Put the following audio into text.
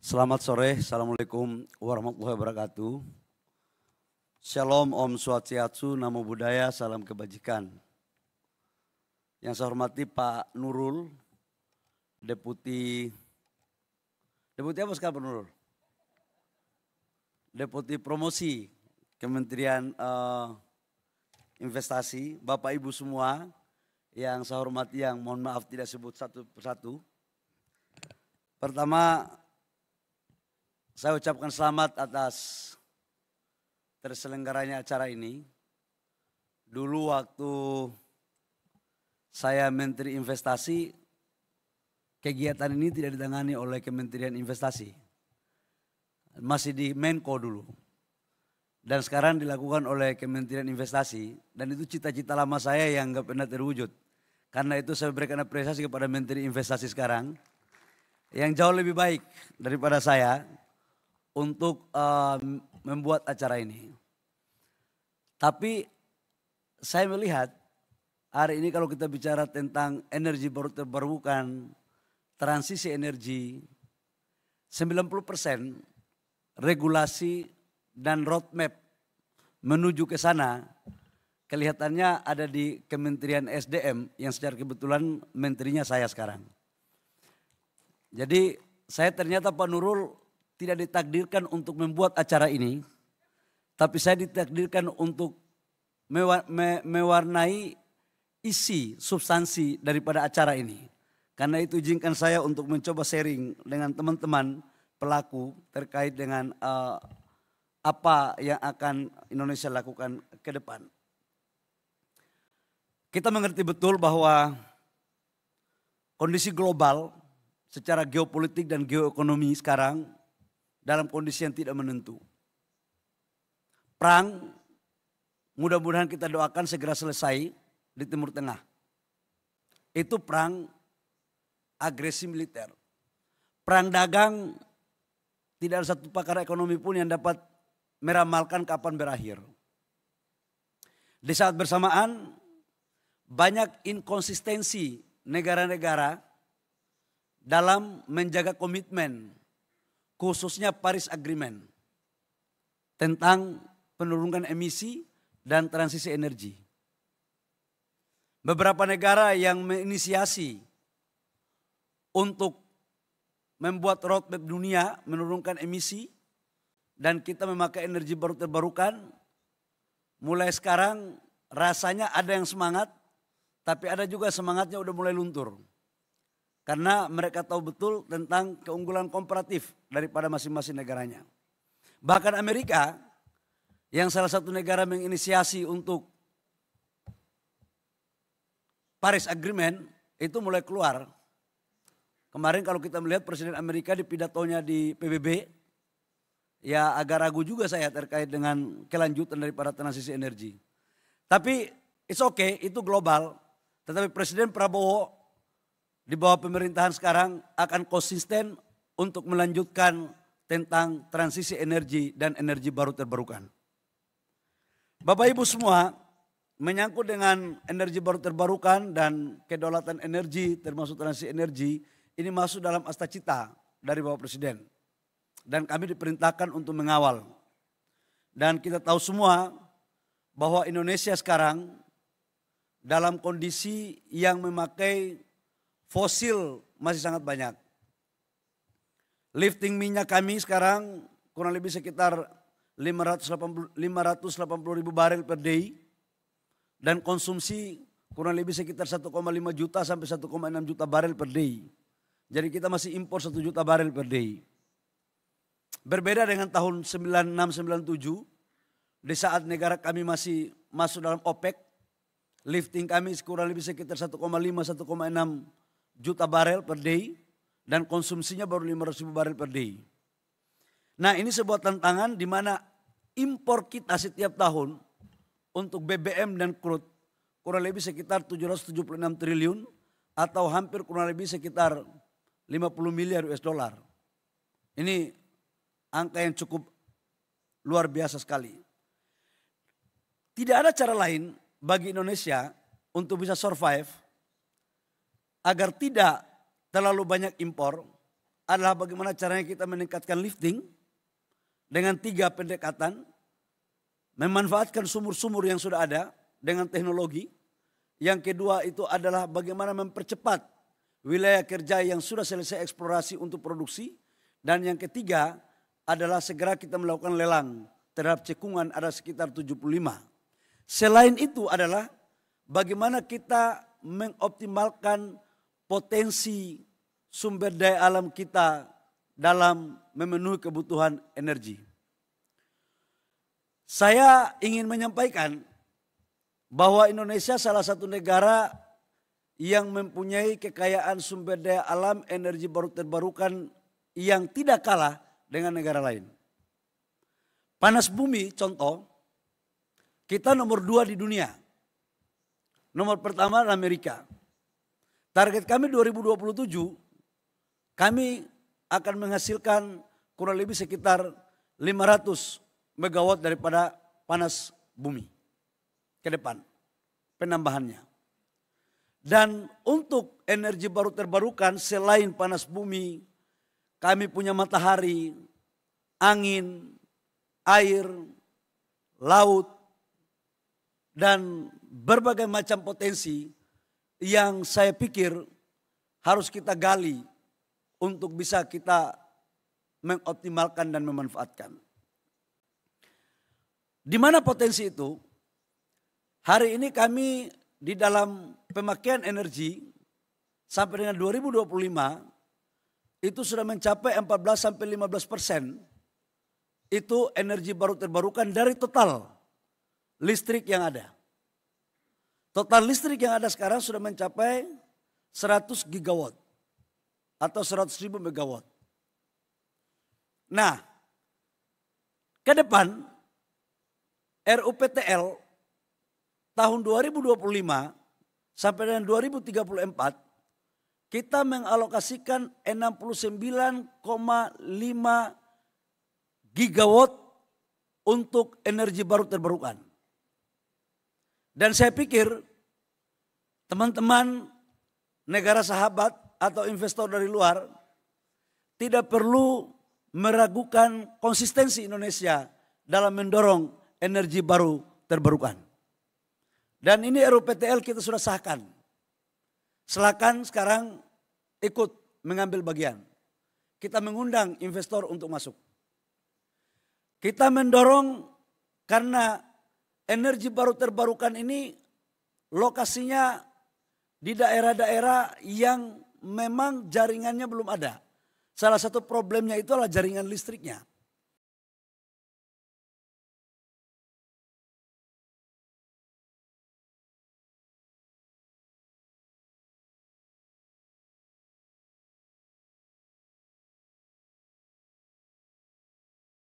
Selamat sore, Assalamualaikum warahmatullahi wabarakatuh. Shalom, Om Swastiastu, Namo Buddhaya, salam kebajikan. Yang saya hormati Pak Nurul, Deputi apa sekarang Pak Nurul? Deputi Promosi Kementerian Investasi, Bapak Ibu semua yang saya hormati, yang mohon maaf tidak sebut satu persatu. Pertama, saya ucapkan selamat atas terselenggaranya acara ini. Dulu waktu saya Menteri Investasi, kegiatan ini tidak ditangani oleh Kementerian Investasi. Masih di Menko dulu. Dan sekarang dilakukan oleh Kementerian Investasi. Dan itu cita-cita lama saya yang gak pernah terwujud. Karena itu saya berikan apresiasi kepada Menteri Investasi sekarang, yang jauh lebih baik daripada saya untuk membuat acara ini. Tapi saya melihat hari ini kalau kita bicara tentang energi baru terbarukan, transisi energi, 90% regulasi dan roadmap menuju ke sana kelihatannya ada di Kementerian SDM yang secara kebetulan menterinya saya sekarang. Jadi saya ternyata Pak Nurul tidak ditakdirkan untuk membuat acara ini, tapi saya ditakdirkan untuk mewarnai isi, substansi daripada acara ini. Karena itu izinkan saya untuk mencoba sharing dengan teman-teman pelaku terkait dengan apa yang akan Indonesia lakukan ke depan. Kita mengerti betul bahwa kondisi global secara geopolitik dan geoekonomi sekarang dalam kondisi yang tidak menentu. Perang mudah-mudahan kita doakan segera selesai di Timur Tengah. Itu perang agresi militer. Perang dagang, tidak ada satu pakar ekonomi pun yang dapat meramalkan kapan berakhir. Di saat bersamaan banyak inkonsistensi negara-negara dalam menjaga komitmen, khususnya Paris Agreement tentang penurunan emisi dan transisi energi. Beberapa negara yang menginisiasi untuk membuat roadmap dunia menurunkan emisi dan kita memakai energi baru terbarukan, mulai sekarang rasanya ada yang semangat, tapi ada juga semangatnya udah mulai luntur. Karena mereka tahu betul tentang keunggulan komparatif daripada masing-masing negaranya. Bahkan Amerika yang salah satu negara menginisiasi untuk Paris Agreement itu mulai keluar. Kemarin kalau kita melihat Presiden Amerika di pidatonya di PBB, ya agak ragu juga saya terkait dengan kelanjutan daripada transisi energi. Tapi it's okay, itu global. Tetapi Presiden Prabowo di bawah pemerintahan sekarang akan konsisten untuk melanjutkan tentang transisi energi dan energi baru terbarukan. Bapak Ibu semua, menyangkut dengan energi baru terbarukan dan kedaulatan energi termasuk transisi energi, ini masuk dalam asta cita dari Bapak Presiden. Dan kami diperintahkan untuk mengawal. Dan kita tahu semua bahwa Indonesia sekarang dalam kondisi yang memakai fosil masih sangat banyak. Lifting minyak kami sekarang kurang lebih sekitar 580 ribu barel per day. Dan konsumsi kurang lebih sekitar 1,5 juta sampai 1,6 juta barel per day. Jadi kita masih impor 1 juta barel per day. Berbeda dengan tahun 96-97, di saat negara kami masih masuk dalam OPEC, lifting kami kurang lebih sekitar 1,5-1,6 juta barel per day dan konsumsinya baru 500 ribu barel per day. Nah, ini sebuah tantangan di mana impor kita setiap tahun untuk BBM dan crude kurang lebih sekitar 776 triliun atau hampir kurang lebih sekitar 50 miliar US dollar. Ini angka yang cukup luar biasa sekali. Tidak ada cara lain bagi Indonesia untuk bisa survive agar tidak terlalu banyak impor, adalah bagaimana caranya kita meningkatkan lifting dengan 3 pendekatan. Memanfaatkan sumur-sumur yang sudah ada dengan teknologi. Yang kedua itu adalah bagaimana mempercepat wilayah kerja yang sudah selesai eksplorasi untuk produksi. Dan yang ketiga adalah segera kita melakukan lelang terhadap cekungan ada sekitar 75. Selain itu adalah bagaimana kita mengoptimalkan potensi sumber daya alam kita dalam memenuhi kebutuhan energi. Saya ingin menyampaikan bahwa Indonesia salah satu negara yang mempunyai kekayaan sumber daya alam energi baru terbarukan yang tidak kalah dengan negara lain. Panas bumi contoh, kita nomor 2 di dunia. Nomor pertama adalah Amerika. Target kami 2027, kami akan menghasilkan kurang lebih sekitar 500 megawatt daripada panas bumi ke depan penambahannya. Dan untuk energi baru terbarukan selain panas bumi, kami punya matahari, angin, air, laut, dan berbagai macam potensi yang saya pikir harus kita gali untuk bisa kita mengoptimalkan dan memanfaatkan. Di mana potensi itu? Hari ini kami di dalam pemakaian energi sampai dengan 2025 itu sudah mencapai 14-15% itu energi baru terbarukan dari total listrik yang ada. Total listrik yang ada sekarang sudah mencapai 100 gigawatt atau 100.000 megawatt. Nah, ke depan RUPTL tahun 2025 sampai dengan 2034 kita mengalokasikan 69,5 gigawatt untuk energi baru terbarukan. Dan saya pikir teman-teman negara sahabat atau investor dari luar tidak perlu meragukan konsistensi Indonesia dalam mendorong energi baru terbarukan. Dan ini RUPTL kita sudah sahkan. Silakan sekarang ikut mengambil bagian. Kita mengundang investor untuk masuk. Kita mendorong karena energi baru terbarukan ini lokasinya di daerah-daerah yang memang jaringannya belum ada. Salah satu problemnya itu adalah jaringan listriknya.